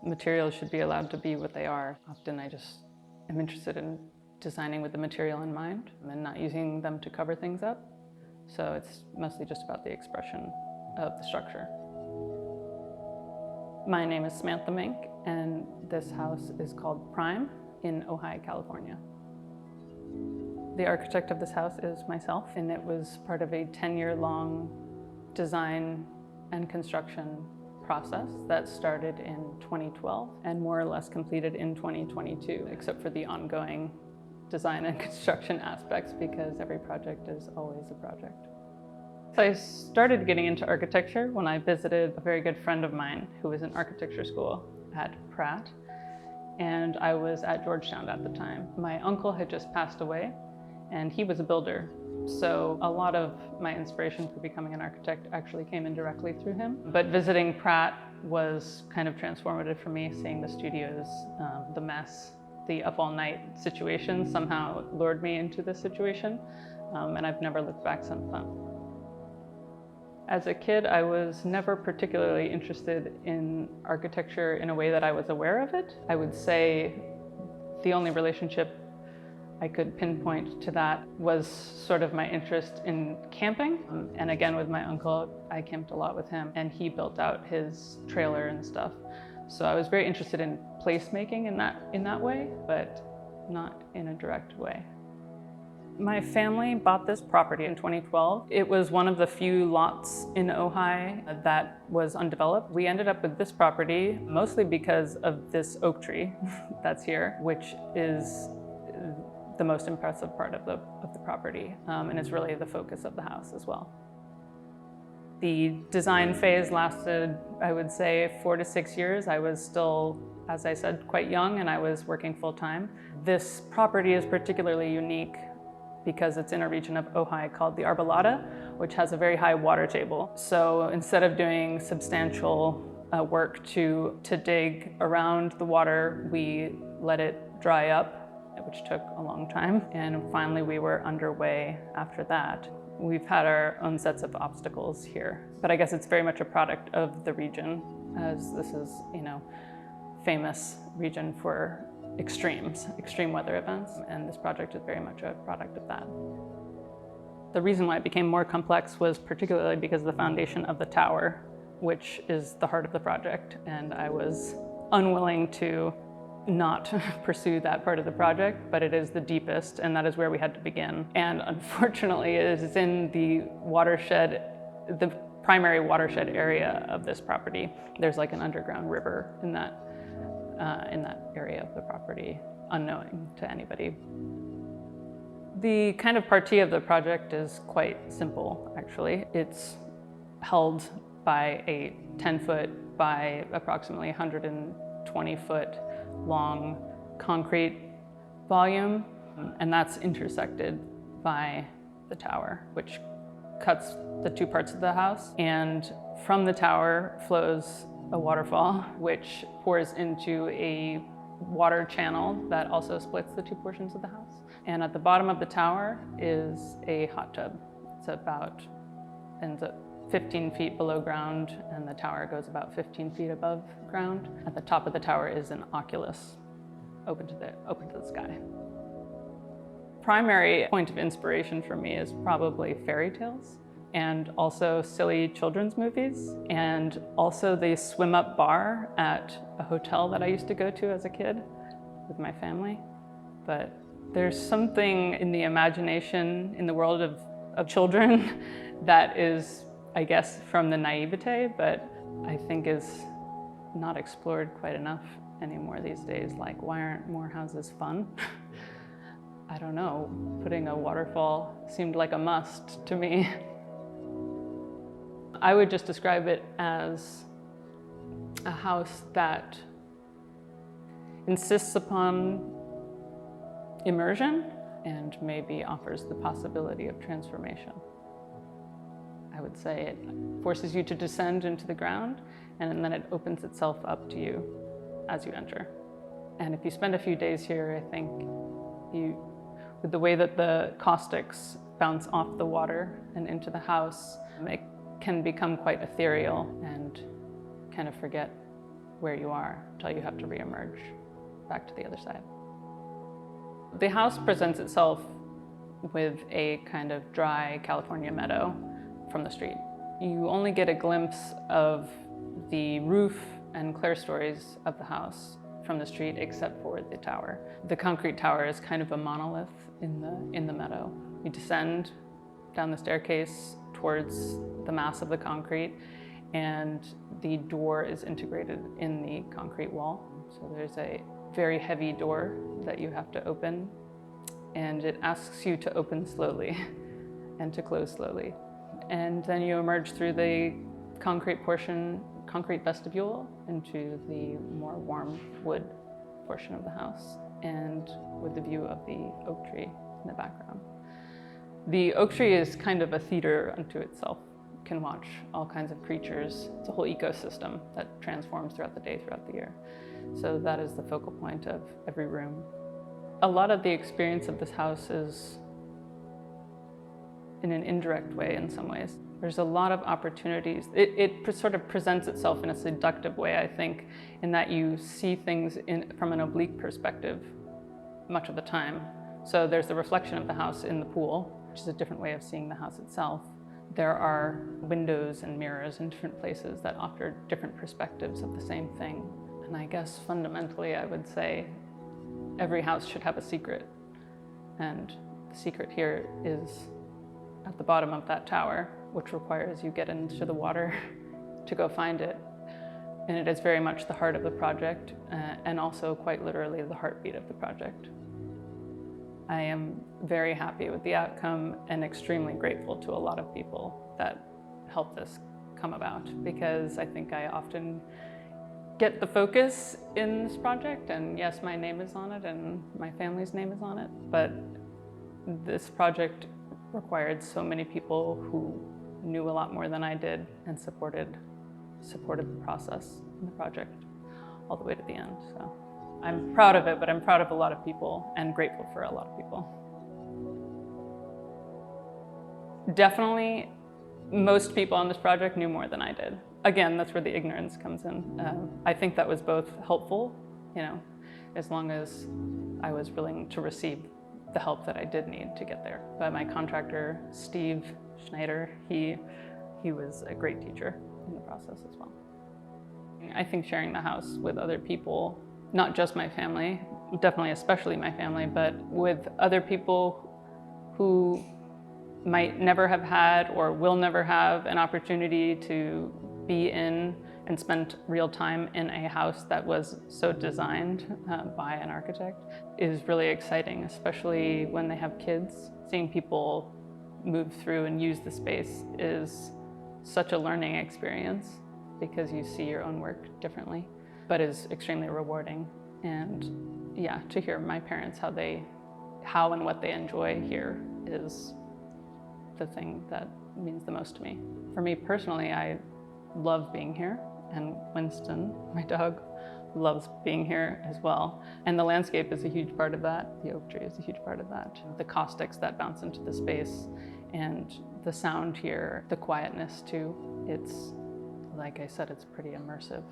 Materials should be allowed to be what they are. Often I just am interested in designing with the material in mind and not using them to cover things up. So it's mostly just about the expression of the structure. My name is Samantha Mink, and this house is called Prime in Ojai, California. The architect of this house is myself, and it was part of a 10-year-long design and construction process that started in 2012 and more or less completed in 2022, except for the ongoing design and construction aspects, because every project is always a project. So I started getting into architecture when I visited a very good friend of mine who was in architecture school at Pratt, and I was at Georgetown at the time. My uncle had just passed away, and he was a builder. So a lot of my inspiration for becoming an architect actually came indirectly through him. But visiting Pratt was kind of transformative for me. Seeing the studios, the mess, the up all night situation somehow lured me into this situation, and I've never looked back since then. As a kid, I was never particularly interested in architecture in a way that I was aware of it. I would say the only relationship I could pinpoint to that was sort of my interest in camping. And again, with my uncle, I camped a lot with him, and he built out his trailer and stuff. So I was very interested in placemaking in that way, but not in a direct way. My family bought this property in 2012. It was one of the few lots in Ojai that was undeveloped. We ended up with this property mostly because of this oak tree that's here, which is the most impressive part of the property, and it's really the focus of the house as well. The design phase lasted, I would say, 4 to 6 years. I was still, as I said, quite young, and I was working full-time. This property is particularly unique because it's in a region of Ojai called the Arbolada, which has a very high water table. So instead of doing substantial work to dig around the water, we let it dry up, which took a long time. And finally, we were underway after that. We've had our own sets of obstacles here, but I guess it's very much a product of the region, as this is, famous region for extreme weather events, and this project is very much a product of that. The reason why it became more complex was particularly because of the foundation of the tower, which is the heart of the project, and I was unwilling to not pursue that part of the project, but it is the deepest, and that is where we had to begin. And unfortunately, it is in the watershed, the primary watershed area of this property. There's like an underground river in that area of the property, unknowing to anybody. The kind of partie of the project is quite simple, actually. It's held by a 10-foot by approximately 120-foot long concrete volume, and that's intersected by the tower, which cuts the two parts of the house. And from the tower flows a waterfall, which pours into a water channel that also splits the two portions of the house. And at the bottom of the tower is a hot tub. It's ends at 15 feet below ground, and the tower goes about 15 feet above ground. At the top of the tower is an oculus open to the sky. Primary point of inspiration for me is probably fairy tales, and also silly children's movies, and also the swim-up bar at a hotel that I used to go to as a kid with my family. But there's something in the imagination in the world of children that is, I guess, from the naivete, but I think is not explored quite enough anymore these days. Like, why aren't more houses fun? I don't know, putting a waterfall seemed like a must to me. I would just describe it as a house that insists upon immersion and maybe offers the possibility of transformation. I would say it forces you to descend into the ground, and then it opens itself up to you as you enter. And if you spend a few days here, I think with the way that the caustics bounce off the water and into the house, it can become quite ethereal and kind of forget where you are until you have to reemerge back to the other side. The house presents itself with a kind of dry California meadow from the street. You only get a glimpse of the roof and clerestories of the house from the street, except for the tower. The concrete tower is kind of a monolith in the meadow. You descend down the staircase towards the mass of the concrete, and the door is integrated in the concrete wall. So there's a very heavy door that you have to open, and it asks you to open slowly and to close slowly. And then you emerge through the concrete vestibule into the more warm wood portion of the house, and with the view of the oak tree in the background. The oak tree is kind of a theater unto itself. You can watch all kinds of creatures. It's a whole ecosystem that transforms throughout the day, throughout the year. So that is the focal point of every room. A lot of the experience of this house is in an indirect way in some ways. There's a lot of opportunities. It sort of presents itself in a seductive way, I think, in that you see things from an oblique perspective much of the time. So there's the reflection of the house in the pool, which is a different way of seeing the house itself. There are windows and mirrors in different places that offer different perspectives of the same thing. And I guess fundamentally I would say every house should have a secret. And the secret here is at the bottom of that tower, which requires you get into the water to go find it. And it is very much the heart of the project, and also quite literally the heartbeat of the project. I am very happy with the outcome and extremely grateful to a lot of people that helped this come about, because I think I often get the focus in this project, and yes, my name is on it and my family's name is on it, but this project required so many people who knew a lot more than I did and supported the process and the project all the way to the end. So I'm proud of it, but I'm proud of a lot of people and grateful for a lot of people. Definitely, most people on this project knew more than I did. Again, that's where the ignorance comes in. I think that was both helpful, as long as I was willing to receive the help that I did need to get there. But my contractor, Steve Schneider, he was a great teacher in the process as well. I think sharing the house with other people, not just my family, definitely especially my family, but with other people who might never have had or will never have an opportunity to be in and spend real time in a house that was so designed by an architect is really exciting, especially when they have kids. Seeing people move through and use the space is such a learning experience because you see your own work differently, but is extremely rewarding. And yeah, to hear my parents, how and what they enjoy here is the thing that means the most to me. For me personally, I love being here, and Winston, my dog, loves being here as well. And the landscape is a huge part of that. The oak tree is a huge part of that. The caustics that bounce into the space and the sound here, the quietness too. It's, like I said, it's pretty immersive.